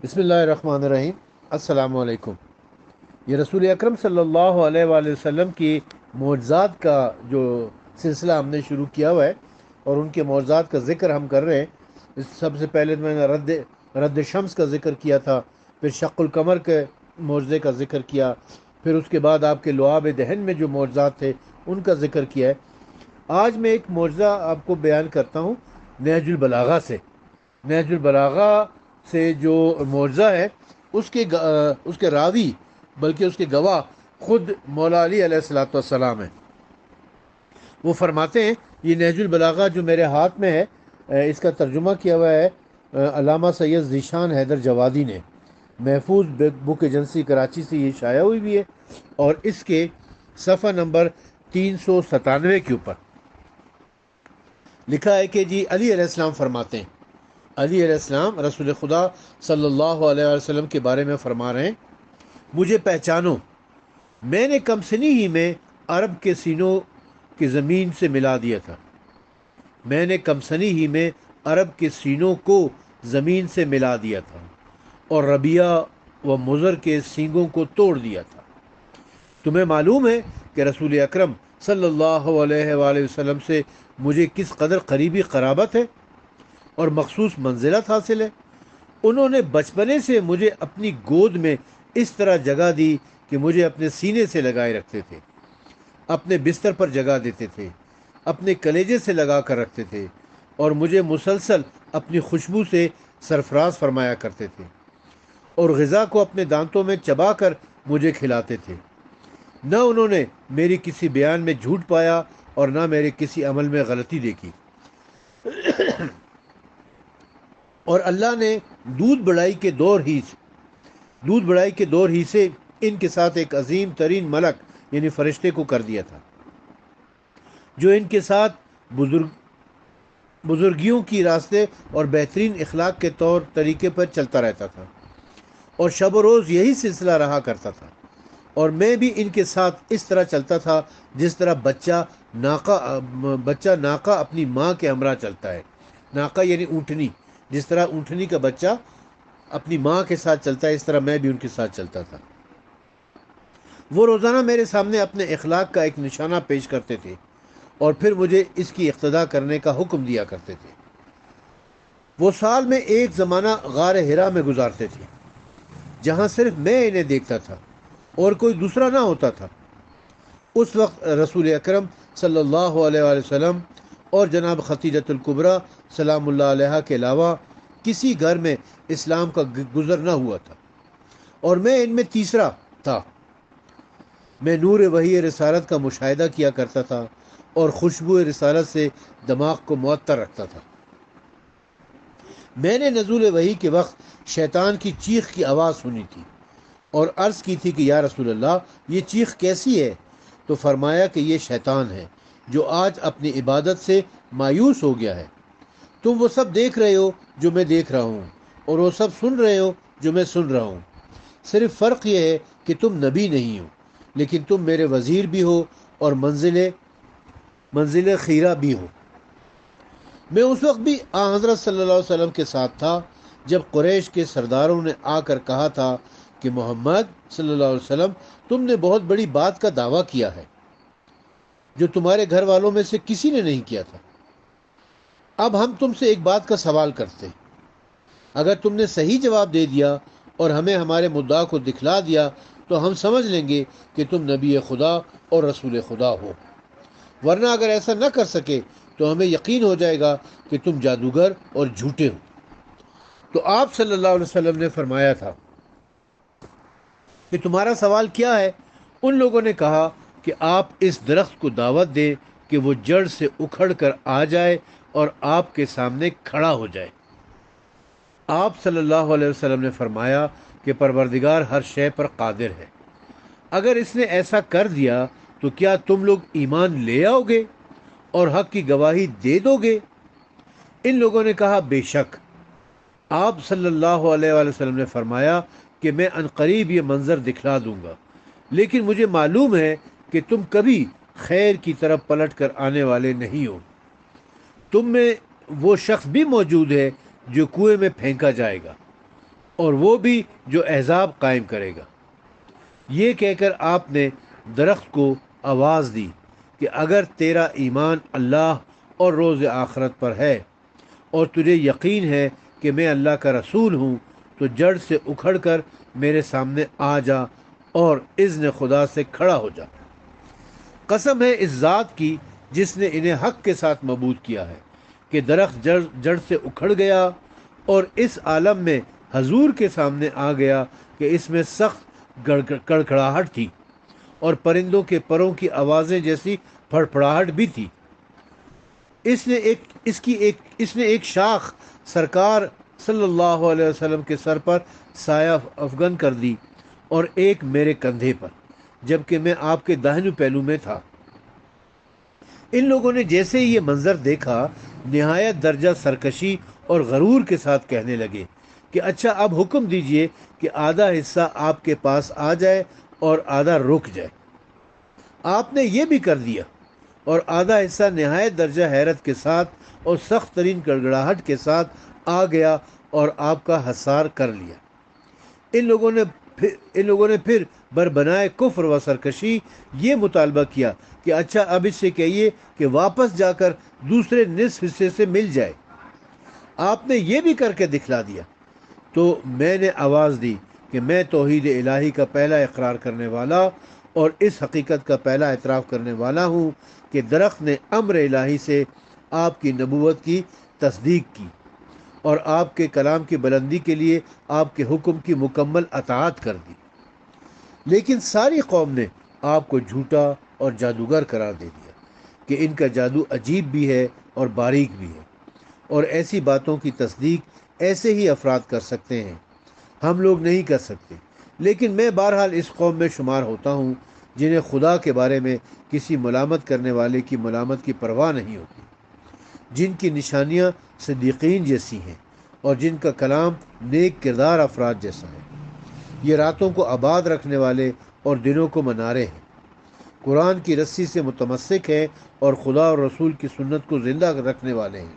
بسم اللہ الرحمن الرحیم۔ السلام علیکم۔ یہ رسول اکرم صلی اللہ علیہ وآلہ وسلم کی معجزات کا جو سلسلہ ہم نے شروع کیا ہوا ہے اور ان کے معجزات کا ذکر ہم کر رہے ہیں۔ اس سب سے پہلے میں نے رد شمس کا ذکر کیا تھا، پھر شق القمر کے معجزے کا ذکر کیا، پھر اس کے بعد آپ کے لعاب دہن میں جو معجزات تھے ان کا ذکر کیا ہے۔ آج میں ایک معجزہ آپ کو بیان کرتا ہوں نہج البلاغہ سے۔ نہج البلاغہ سے جو معجزہ ہے اس کے راوی بلکہ اس کے گواہ خود مولا علی علیہ الصلوۃ والسلام ہیں۔ وہ فرماتے ہیں، یہ نہج البلاغہ جو میرے ہاتھ میں ہے، اس کا ترجمہ کیا ہوا ہے علامہ سید ذیشان حیدر جوادی نے۔ محفوظ بک ایجنسی کراچی سے یہ شائع ہوئی بھی ہے، اور اس کے صفحہ نمبر 397 کے اوپر لکھا ہے کہ جی علی علیہ السلام فرماتے ہیں، علی علیہ السلام رسول خدا صلی اللہ علیہ وسلم کے بارے میں فرما رہے ہیں، مجھے پہچانو، میں نے کم سنی ہی میں عرب کے سینوں کی زمین سے ملا دیا تھا۔ میں نے کم سنی ہی میں عرب کے سینوں کو زمین سے ملا دیا تھا اور ربیہ و مضر کے سینگوں کو توڑ دیا تھا۔ تمہیں معلوم ہے کہ رسول اکرم صلی اللہ علیہ وآلہ وسلم سے مجھے کس قدر قریبی قرابت ہے اور مخصوص منزلت حاصل ہے۔ انہوں نے بچپنے سے مجھے اپنی گود میں اس طرح جگہ دی کہ مجھے اپنے سینے سے لگائے رکھتے تھے، اپنے بستر پر جگہ دیتے تھے، اپنے کلیجے سے لگا کر رکھتے تھے، اور مجھے مسلسل اپنی خوشبو سے سرفراز فرمایا کرتے تھے، اور غذا کو اپنے دانتوں میں چبا کر مجھے کھلاتے تھے۔ نہ انہوں نے میری کسی بیان میں جھوٹ پایا اور نہ میرے کسی عمل میں غلطی دیکھی، اور اللہ نے دودھ بڑائی کے دور ہی سے ان کے ساتھ ایک عظیم ترین ملک یعنی فرشتے کو کر دیا تھا، جو ان کے ساتھ بزرگیوں کی راستے اور بہترین اخلاق کے طور طریقے پر چلتا رہتا تھا، اور شب و روز یہی سلسلہ رہا کرتا تھا، اور میں بھی ان کے ساتھ اس طرح چلتا تھا جس طرح بچہ ناقہ اپنی ماں کے ہمراہ چلتا ہے۔ ناقہ یعنی اونٹنی، جس طرح اونٹنی کا بچہ اپنی ماں کے ساتھ چلتا ہے، اس طرح میں بھی ان کے ساتھ چلتا تھا۔ وہ روزانہ میرے سامنے اپنے اخلاق کا ایک نشانہ پیش کرتے تھے اور پھر مجھے اس کی اقتدا کرنے کا حکم دیا کرتے تھے۔ وہ سال میں ایک زمانہ غار ہرا میں گزارتے تھے، جہاں صرف میں انہیں دیکھتا تھا اور کوئی دوسرا نہ ہوتا تھا۔ اس وقت رسول اکرم صلی اللہ علیہ وآلہ وسلم اور جناب خدیجۃ الکبریٰ سلام اللہ علیہا کے علاوہ کسی گھر میں اسلام کا گزر نہ ہوا تھا، اور میں ان میں تیسرا تھا۔ میں نور وحی رسالت کا مشاہدہ کیا کرتا تھا اور خوشبو رسالت سے دماغ کو معطر رکھتا تھا۔ میں نے نزول وحی کے وقت شیطان کی چیخ کی آواز سنی تھی اور عرض کی تھی کہ یا رسول اللہ، یہ چیخ کیسی ہے؟ تو فرمایا کہ یہ شیطان ہے جو آج اپنی عبادت سے مایوس ہو گیا ہے۔ تم وہ سب دیکھ رہے ہو جو میں دیکھ رہا ہوں، اور وہ سب سن رہے ہو جو میں سن رہا ہوں، صرف فرق یہ ہے کہ تم نبی نہیں ہو، لیکن تم میرے وزیر بھی ہو اور منزل خیرہ بھی ہو۔ میں اس وقت بھی حضرت صلی اللہ علیہ وسلم کے ساتھ تھا جب قریش کے سرداروں نے آ کر کہا تھا کہ محمد صلی اللہ علیہ وسلم، تم نے بہت بڑی بات کا دعویٰ کیا ہے جو تمہارے گھر والوں میں سے کسی نے نہیں کیا تھا۔ اب ہم تم سے ایک بات کا سوال کرتے ہیں، اگر تم نے صحیح جواب دے دیا اور ہمیں ہمارے مدعا کو دکھلا دیا تو ہم سمجھ لیں گے کہ تم نبی خدا اور رسول خدا ہو، ورنہ اگر ایسا نہ کر سکے تو ہمیں یقین ہو جائے گا کہ تم جادوگر اور جھوٹے ہو۔ تو آپ صلی اللہ علیہ وسلم نے فرمایا تھا کہ تمہارا سوال کیا ہے؟ ان لوگوں نے کہا کہ آپ اس درخت کو دعوت دیں کہ وہ جڑ سے اکھڑ کر آ جائے اور آپ کے سامنے کھڑا ہو جائے۔ آپ صلی اللہ علیہ وسلم نے فرمایا کہ پروردگار ہر شے پر قادر ہے، اگر اس نے ایسا کر دیا تو کیا تم لوگ ایمان لے آؤ گے اور حق کی گواہی دے دو گے؟ ان لوگوں نے کہا بے شک۔ آپ صلی اللہ علیہ وآلہ وسلم نے فرمایا کہ میں عنقریب یہ منظر دکھلا دوں گا، لیکن مجھے معلوم ہے کہ تم کبھی خیر کی طرف پلٹ کر آنے والے نہیں ہو۔ تم میں وہ شخص بھی موجود ہے جو کنویں میں پھینکا جائے گا۔ اور وہ بھی جو احزاب قائم کرے گا۔ یہ کہہ کر آپ نے درخت کو آواز دی کہ اگر تیرا ایمان اللہ اور روز آخرت پر ہے اور تجھے یقین ہے کہ میں اللہ کا رسول ہوں تو جڑ سے اکھڑ کر میرے سامنے آ جا اور اذن خدا سے کھڑا ہو جا۔ قسم ہے اس ذات کی جس نے انہیں حق کے ساتھ مبعوث کیا ہے کہ درخت جڑ سے اکھڑ گیا اور اس عالم میں حضور کے سامنے آ گیا کہ اس میں سخت کڑکڑاہٹ تھی اور پرندوں کے پروں کی آوازیں جیسی پھڑپڑاہٹ بھی تھی۔ اس نے ایک شاخ سرکار صلی اللہ علیہ وسلم کے سر پر سایہ افغن کر دی اور ایک میرے کندھے پر، جبکہ میں آپ کے داہنے پہلو میں تھا۔ ان لوگوں نے جیسے ہی یہ منظر دیکھا نہایت درجہ سرکشی اور غرور کے ساتھ کہنے لگے کہ اچھا اب حکم دیجئے کہ آدھا حصہ آپ کے پاس آ جائے اور آدھا رک جائے۔ آپ نے یہ بھی کر دیا اور آدھا حصہ نہایت درجہ حیرت کے ساتھ اور سخت ترین گڑگڑاہٹ کے ساتھ آ گیا اور آپ کا حصار کر لیا۔ ان لوگوں نے پھر بربنائے کفر و سرکشی یہ مطالبہ کیا کہ اچھا اب اس سے کہیے کہ واپس جا کر دوسرے نصف حصے سے مل جائے۔ آپ نے یہ بھی کر کے دکھلا دیا۔ تو میں نے آواز دی کہ میں توحید الہی کا پہلا اقرار کرنے والا اور اس حقیقت کا پہلا اعتراف کرنے والا ہوں کہ درخت نے امر الہی سے آپ کی نبوت کی تصدیق کی اور آپ کے کلام کی بلندی کے لیے آپ کے حکم کی مکمل اطاعت کر دی، لیکن ساری قوم نے آپ کو جھوٹا اور جادوگر قرار دے دیا کہ ان کا جادو عجیب بھی ہے اور باریک بھی ہے، اور ایسی باتوں کی تصدیق ایسے ہی افراد کر سکتے ہیں، ہم لوگ نہیں کر سکتے۔ لیکن میں بہرحال اس قوم میں شمار ہوتا ہوں جنہیں خدا کے بارے میں کسی ملامت کرنے والے کی ملامت کی پرواہ نہیں ہوتی، جن کی نشانیاں صدیقین جیسی ہیں اور جن کا کلام نیک کردار افراد جیسا ہے۔ یہ راتوں کو آباد رکھنے والے اور دنوں کو منارے ہیں، قرآن کی رسی سے متمسک ہیں اور خدا اور رسول کی سنت کو زندہ رکھنے والے ہیں۔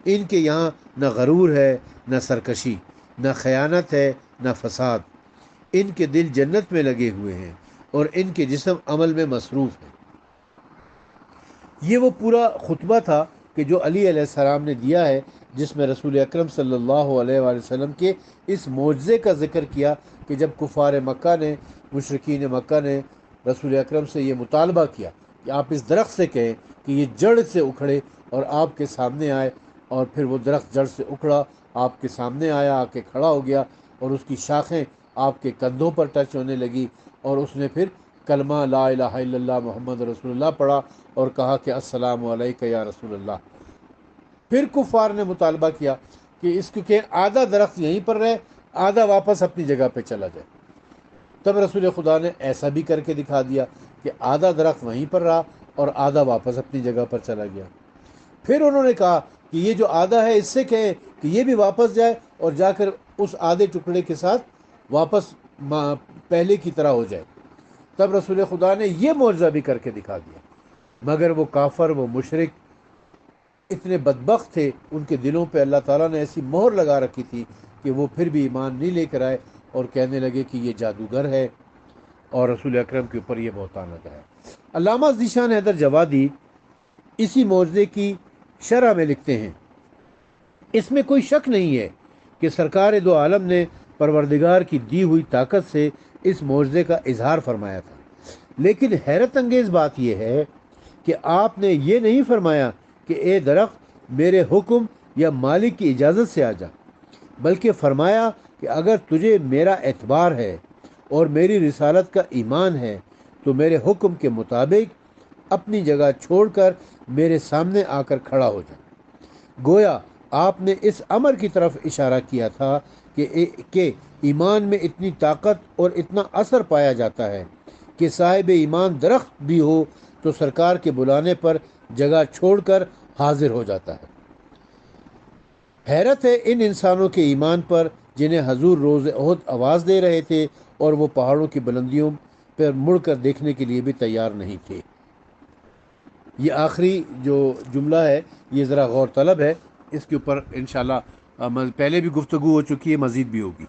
ان کے یہاں نہ غرور ہے، نہ سرکشی، نہ خیانت ہے، نہ فساد۔ ان کے دل جنت میں لگے ہوئے ہیں اور ان کے جسم عمل میں مصروف ہیں۔ یہ وہ پورا خطبہ تھا کہ جو علی علیہ السلام نے دیا ہے، جس میں رسول اکرم صلی اللہ علیہ وآلہ وسلم کے اس معجزے کا ذکر کیا کہ جب کفار مکہ نے، مشرکین مکہ نے رسول اکرم سے یہ مطالبہ کیا کہ آپ اس درخت سے کہیں کہ یہ جڑ سے اکھڑے اور آپ کے سامنے آئے، اور پھر وہ درخت جڑ سے اکھڑا، آپ کے سامنے آیا، آ کے کھڑا ہو گیا اور اس کی شاخیں آپ کے کندھوں پر ٹچ ہونے لگی، اور اس نے پھر کلمہ لا الہ الا اللہ محمد رسول اللہ پڑھا اور کہا کہ السلام علیکہ یا رسول اللہ۔ پھر کفار نے مطالبہ کیا کہ اس کو کہ آدھا درخت یہیں پر رہے، آدھا واپس اپنی جگہ پہ چلا جائے۔ تب رسول خدا نے ایسا بھی کر کے دکھا دیا کہ آدھا درخت وہیں پر رہا اور آدھا واپس اپنی جگہ پر چلا گیا۔ پھر انہوں نے کہا کہ یہ جو آدھا ہے اس سے کہیں کہ یہ بھی واپس جائے اور جا کر اس آدھے ٹکڑے کے ساتھ واپس پہلے کی طرح ہو جائے۔ تب رسول خدا نے یہ معجزہ بھی کر کے دکھا دیا، مگر وہ کافر، وہ مشرک اتنے بدبخت تھے، ان کے دلوں پہ اللہ تعالیٰ نے ایسی مہر لگا رکھی تھی کہ وہ پھر بھی ایمان نہیں لے کر آئے اور کہنے لگے کہ یہ جادوگر ہے اور رسول اکرم کے اوپر یہ بہتان لگا ہے۔ علامہ ذیشان حیدر جوادی اسی معجزے کی شرح میں لکھتے ہیں، اس میں کوئی شک نہیں ہے کہ سرکار دو عالم نے پروردگار کی دی ہوئی طاقت سے اس معجزے کا اظہار فرمایا تھا، لیکن حیرت انگیز بات یہ ہے کہ آپ نے یہ نہیں فرمایا کہ اے درخت میرے حکم یا مالک کی اجازت سے آ جا، بلکہ فرمایا کہ اگر تجھے میرا اعتبار ہے اور میری رسالت کا ایمان ہے تو میرے حکم کے مطابق اپنی جگہ چھوڑ کر میرے سامنے آ کر کھڑا ہو جا۔ گویا آپ نے اس امر کی طرف اشارہ کیا تھا کہ ایمان میں اتنی طاقت اور اتنا اثر پایا جاتا ہے کہ صاحب ایمان درخت بھی ہو تو سرکار کے بلانے پر جگہ چھوڑ کر حاضر ہو جاتا ہے۔ حیرت ہے ان انسانوں کے ایمان پر جنہیں حضور روز احد آواز دے رہے تھے اور وہ پہاڑوں کی بلندیوں پر مڑ کر دیکھنے کے لیے بھی تیار نہیں تھے۔ یہ آخری جو جملہ ہے یہ ذرا غور طلب ہے، اس کے اوپر انشاءاللہ پہلے بھی گفتگو ہو چکی ہے، مزید بھی ہوگی۔